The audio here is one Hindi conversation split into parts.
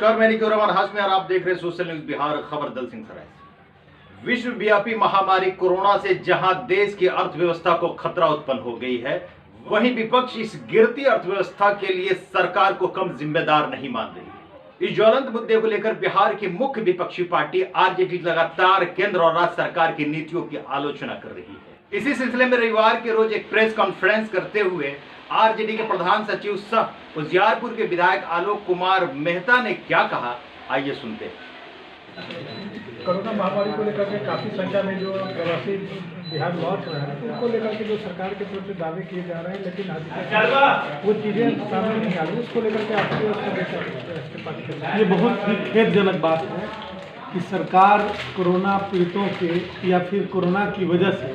नमस्कार, मैं निकोर रहमान हाशमी और आप देख रहे हैं सोशल न्यूज बिहार। खबर दल सिंह सराय से। विश्वव्यापी महामारी कोरोना से जहां देश की अर्थव्यवस्था को खतरा उत्पन्न हो गई है, वहीं विपक्ष इस गिरती अर्थव्यवस्था के लिए सरकार को कम जिम्मेदार नहीं मान रही। इस ज्वलंत मुद्दे को लेकर बिहार की मुख्य विपक्षी पार्टी आरजेडी लगातार केंद्र और राज्य सरकार की नीतियों की आलोचना कर रही है। इसी सिलसिले में रविवार के रोज एक प्रेस कॉन्फ्रेंस करते हुए आरजेडी के प्रधान सचिव सह उजियारपुर के विधायक आलोक कुमार मेहता ने क्या कहा, आइए सुनते हैं। कोरोना महामारी को लेकर के काफ़ी संख्या में जो प्रवासी बिहार लौट रहे हैं, उनको लेकर के जो सरकार के तरफ से दावे किए जा रहे हैं, लेकिन अभी तक वो चीज़ें सामने नहीं आ रही। उसको लेकर के आपकी ये बहुत ही खेदजनक बात है कि सरकार कोरोना पीड़ितों के या फिर कोरोना की वजह से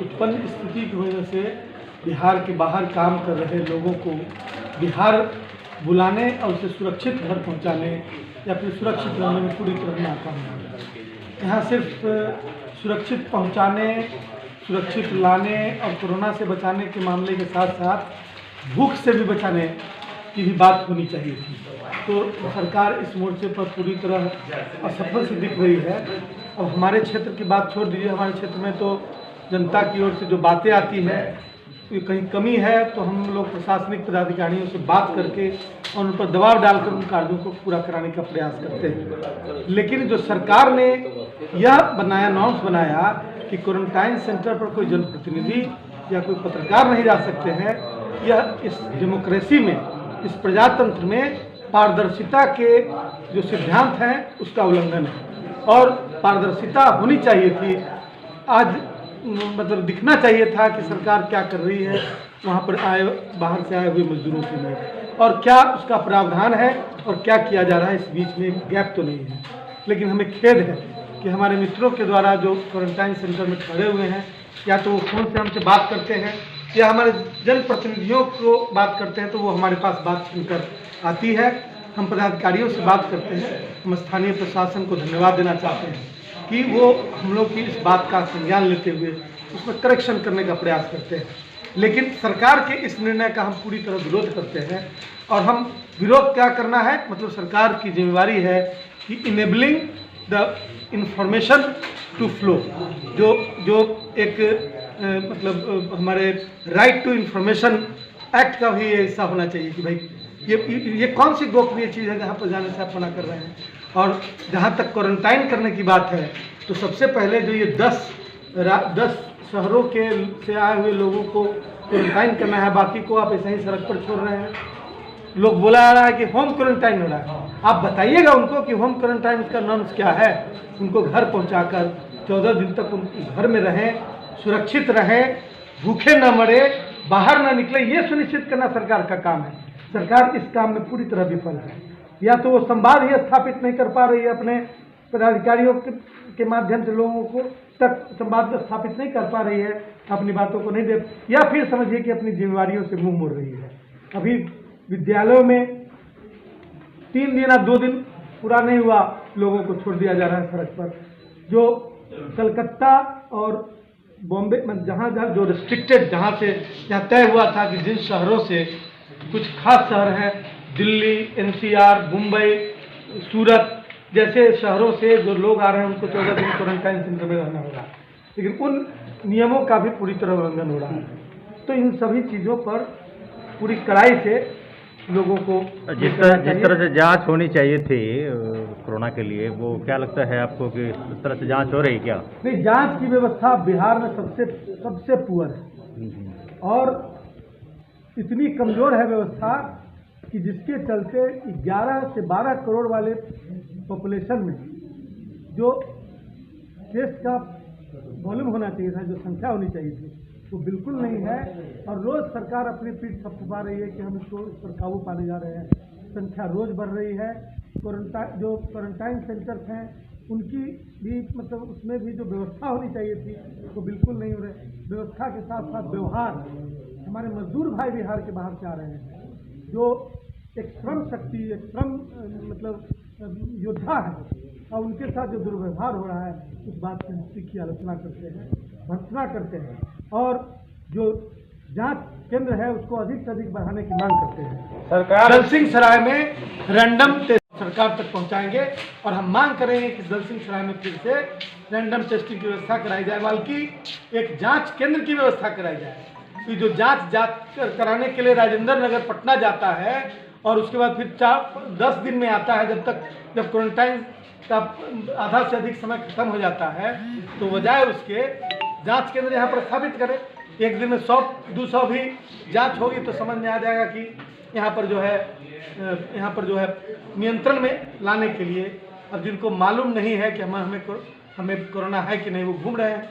उत्पन्न स्थिति की वजह से बिहार के बाहर काम कर रहे लोगों को बिहार बुलाने और उसे सुरक्षित घर पहुंचाने या फिर सुरक्षित रहने में पूरी तरह नाकाम है। यहाँ सिर्फ सुरक्षित पहुंचाने, सुरक्षित लाने और कोरोना से बचाने के मामले के साथ साथ भूख से भी बचाने की भी बात होनी चाहिए थी। तो सरकार इस मोर्चे पर पूरी तरह असफल से दिख रही है। अब हमारे क्षेत्र की बात छोड़ दीजिए, हमारे क्षेत्र में तो जनता की ओर से जो बातें आती हैं, कहीं कमी है तो हम लोग प्रशासनिक पदाधिकारियों से बात करके और उन पर दबाव डालकर उन कार्यों को पूरा कराने का प्रयास करते हैं। लेकिन जो सरकार ने यह बनाया, नॉर्म्स बनाया कि क्वारंटाइन सेंटर पर कोई जनप्रतिनिधि या कोई पत्रकार नहीं जा सकते हैं, यह इस डेमोक्रेसी में, इस प्रजातंत्र में पारदर्शिता के जो सिद्धांत हैं उसका उल्लंघन है। और पारदर्शिता होनी चाहिए थी। आज मतलब दिखना चाहिए था कि सरकार क्या कर रही है वहाँ पर बाहर से आए हुए मजदूरों के लिए, और क्या उसका प्रावधान है और क्या किया जा रहा है। इस बीच में गैप तो नहीं है। लेकिन हमें खेद है कि हमारे मित्रों के द्वारा जो क्वारंटाइन सेंटर में खड़े हुए हैं, या तो वो फ़ोन से हमसे बात करते हैं या हमारे जनप्रतिनिधियों को बात करते हैं, तो वो हमारे पास बात सुनकर आती है। हम पदाधिकारियों से बात करते हैं। हम स्थानीय प्रशासन को धन्यवाद देना चाहते हैं कि वो हम लोग की इस बात का संज्ञान लेते हुए उसमें करेक्शन करने का प्रयास करते हैं। लेकिन सरकार के इस निर्णय का हम पूरी तरह विरोध करते हैं। और हम विरोध क्या करना है, मतलब सरकार की जिम्मेवारी है कि enabling the information to flow, जो एक मतलब हमारे राइट टू इंफॉर्मेशन एक्ट का भी ये हिस्सा होना चाहिए कि भाई ये कौन सी गोपनीय चीज़ है जहाँ पर जाने से आप मना कर रहे हैं। और जहाँ तक क्वारंटाइन करने की बात है, तो सबसे पहले जो ये 10 शहरों के से आए हुए लोगों को क्वारंटाइन करना है, बाकी को आप ऐसे ही सड़क पर छोड़ रहे हैं। लोग बोला जा रहा है कि होम क्वारंटाइन हो रहा है। आप बताइएगा उनको कि होम क्वारंटाइन का नॉर्म्स क्या है। उनको घर पहुँचाकर 14 दिन तक उन घर में रहें, सुरक्षित रहें, भूखे न मरे, बाहर न निकले, ये सुनिश्चित करना सरकार का काम है। सरकार इस काम में पूरी तरह विफल है। या तो वो संवाद ही स्थापित नहीं कर पा रही है, अपने पदाधिकारियों के माध्यम से लोगों को तक संवाद स्थापित नहीं कर पा रही है, अपनी बातों को नहीं दे, या फिर समझिए कि अपनी जिम्मेवारियों से मुंह मोड़ रही है। अभी विद्यालयों में 3 दिन या 2 दिन पूरा नहीं हुआ, लोगों को छोड़ दिया जा रहा है सड़क पर। जो कलकत्ता और बॉम्बे में जहाँ जो रिस्ट्रिक्टेड, जहाँ तय हुआ था कि जिन शहरों से, कुछ खास शहर हैं दिल्ली, एनसीआर, मुंबई, सूरत जैसे शहरों से जो लोग आ रहे हैं उनको 14 दिन क्वारंटाइन सेंटर में रहना होगा, लेकिन उन नियमों का भी पूरी तरह उल्लंघन हो रहा है। तो इन सभी चीज़ों पर पूरी कड़ाई से लोगों को जिस तरह से जांच होनी चाहिए थी कोरोना के लिए, वो क्या लगता है आपको कि इस तरह से जांच हो रही क्या? नहीं, जांच की व्यवस्था बिहार में सबसे पुअर है और इतनी कमज़ोर है व्यवस्था कि जिसके चलते 11 से 12 करोड़ वाले पॉपुलेशन में जो टेस्ट का वॉल्यूम होना चाहिए था, जो संख्या होनी चाहिए थी, वो बिल्कुल नहीं है। और रोज़ सरकार अपनी पीठ थपथपा रही है कि हम इस पर काबू पाने जा रहे हैं। संख्या रोज़ बढ़ रही है। जो क्वारंटाइन सेंटर्स हैं उनकी भी मतलब उसमें भी जो व्यवस्था होनी चाहिए थी वो बिल्कुल नहीं हो रही। व्यवस्था के साथ साथ व्यवहार, हमारे मजदूर भाई बिहार के बाहर से आ रहे हैं, जो एक श्रम शक्ति, एक श्रम मतलब योद्धा है, और उनके साथ जो दुर्व्यवहार हो रहा है, उस बात की हम तीखी आलोचना करते हैं, भर्त्सना करते हैं। और जो जांच केंद्र है उसको अधिक से अधिक बढ़ाने की मांग करते हैं। सरकार दल सिंह सराय में रैंडम टेस्ट सरकार तक पहुंचाएंगे और हम मांग करेंगे कि दलसिंह सराय में फिर से रैंडम टेस्टिंग की व्यवस्था कराई जाए, बल्कि एक जांच केंद्र की व्यवस्था कराई जाए कि जो जांच कराने के लिए राजेंद्र नगर पटना जाता है और उसके बाद फिर 10 दिन में आता है, जब क्वारंटाइन का आधा से अधिक समय खत्म हो जाता है, तो बजाय उसके जांच केंद्र यहाँ पर स्थापित करें। एक दिन में 100-200 भी जांच होगी तो समझ में आ जाएगा कि यहाँ पर जो है नियंत्रण में लाने के लिए। अब जिनको मालूम नहीं है कि हमें कोरोना है कि नहीं, वो घूम रहे हैं।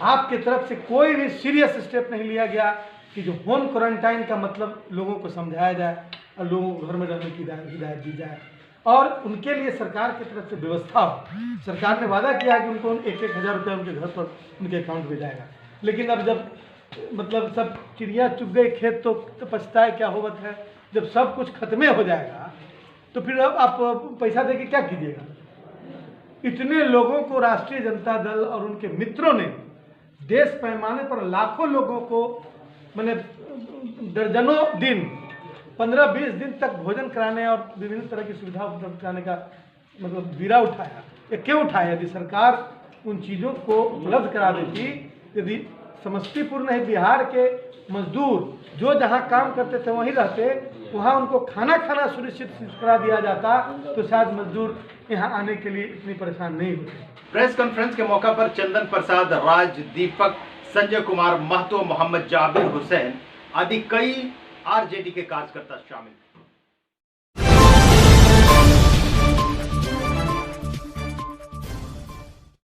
आपकी तरफ से कोई भी सीरियस स्टेप नहीं लिया गया कि जो होम क्वारंटाइन का मतलब लोगों को समझाया जाए और लोगों को घर में रहने की हिदायत दी जाए और उनके लिए सरकार की तरफ से व्यवस्था हो। सरकार ने वादा किया कि उनको 1-1 हज़ार रुपये उनके घर पर उनके अकाउंट में जाएगा, लेकिन अब जब सब चिड़िया चुग गई खेत तो पछताए क्या होवत है। जब सब कुछ खत्मे हो जाएगा तो फिर अब आप पैसा दे के क्या कीजिएगा। इतने लोगों को राष्ट्रीय जनता दल और उनके मित्रों ने देश पैमाने पर लाखों लोगों को मैंने दर्जनों दिन 15-20 दिन तक भोजन कराने और विभिन्न तरह की सुविधा उपलब्ध कराने का बीड़ा उठाया। ये क्यों उठाया? यदि सरकार उन चीज़ों को उपलब्ध करा देती, यदि समस्तीपुर नहीं बिहार के मजदूर जो जहाँ काम करते थे वहीं रहते, वहाँ उनको खाना सुनिश्चित करा दिया जाता तो शायद मजदूर यहाँ आने के लिए इतनी परेशान नहीं होते। प्रेस कॉन्फ्रेंस के मौका पर चंदन प्रसाद, राज, दीपक, संजय कुमार महतो, मोहम्मद जाबिर हुसैन आदि कई आरजेडी के कार्यकर्ता शामिल।